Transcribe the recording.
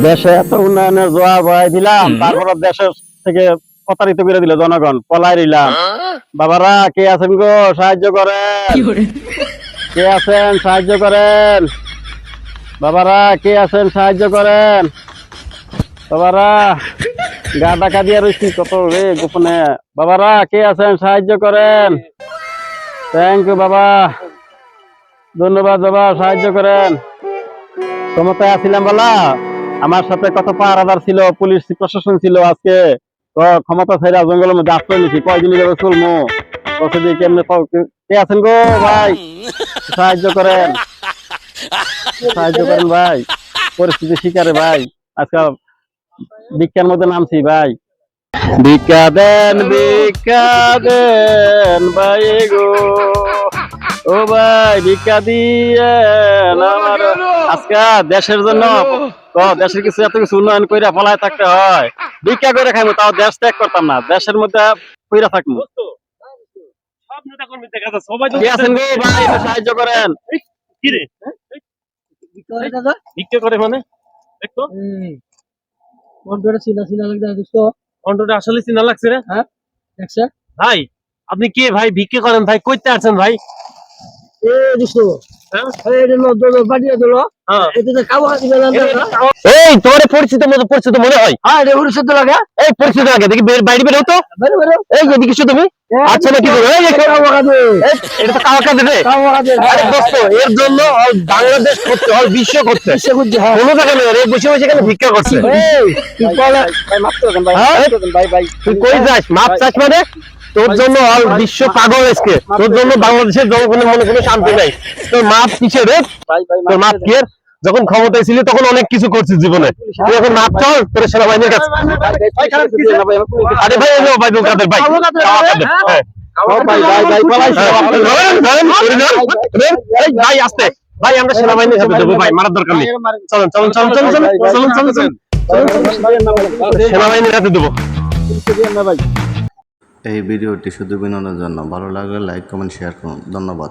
দেশে এত উন্নয়নের জোয়ার বহাই দিলাম, তারপর দেশের থেকে প্রতারিত করে দিল জনগণ, পলাই রইলাম। বাবারা কে আছেন গো, সাহায্য করেন। কে আছেন, সাহায্য করেন। বাবারা কে আছেন, সাহায্য করেন। বাবারা গা ডাকা দিয়ে রয়েছি কত রে গোপনে। বাবারা কে আছেন, সাহায্য করেন। থ্যাংক ইউ বাবা, ধন্যবাদ বাবা, সাহায্য করেন। ক্ষমতায় আছিলাম বলা আমার সাথে কত পাহারাদার ছিল, পুলিশ প্রশাসন ছিল। আজকে তো ক্ষমতা ছেড়ে জঙ্গলের মধ্যে আশ্রয় নিছি, কয়দিন যাবে চলমু। কেমনে কে আছেন গো ভাই, সাহায্য করেন। সাহায্য করেন ভাই, পরিস্থিতি শিকারে ভাই। আজকে ভিক্ষার মধ্যে নামছি ভাই। ভিক্ষা দেন ভাই গো, ও ভাই ভিক্ষা দিয়েন আমার। আজকে দেশের জন্য দেশের কিছু এত কিছু উন্নয়ন করে পলায় থাকতে হয়। ভিক্ষা করে খাইবো, তাও দেশ ত্যাগ করতাম না, দেশের মধ্যে কইরা থাকবো। সাহায্য করেন। ভিক্ষা করে মানে আসলে চিনা লাগছে রে। হ্যাঁ ভাই, আপনি কে ভাই, ভিক্ষা করেন ভাই, কইতে আছেন ভাই? পরিচিত মনে হয়। পরিচিত লাগে, এই পরিচিত লাগে, দেখি বাইরে বেরো তো। এই এদিকে কিছু তুমি আচ্ছা নাকি এটা তো কাওয়া কাজে রে। এর জন্য বাংলাদেশ করতে হয়, বিশ্ব করতে কোনো জায়গা নেই রে, বসে বসে এখানে ভিক্ষা করছে। তুই কই যাস, মাপ চাস মানে? তোর জন্য বিশ্ব পাগল আজকে, তোর জন্য বাংলাদেশের জনগণের মনে কোনো শান্তি নাই। তোর মাপ কিসের রে? তোর মাপ কি? যখন ক্ষমতায় ছিলি তখন অনেক কিছু করছিস জীবনে, তুই এখন মাপ চাও তোর সেনাবাহিনীর কাছে। আরে ভাই এলো ভাই, কাদের ভাই ভাই আসতে ভাই, আমরা সেনাবাহিনীর সাথে দেবো ভাই, মারার দরকার নেই। চলুন চলুন চলুন চলুন চলুন চলুন চলুন সেনাবাহিনীর হাতে দেবো। এই ভিডিওটি শুধু বিনোদনের জন্য, ভালো লাগলে লাইক কমেন্ট শেয়ার করুন। ধন্যবাদ।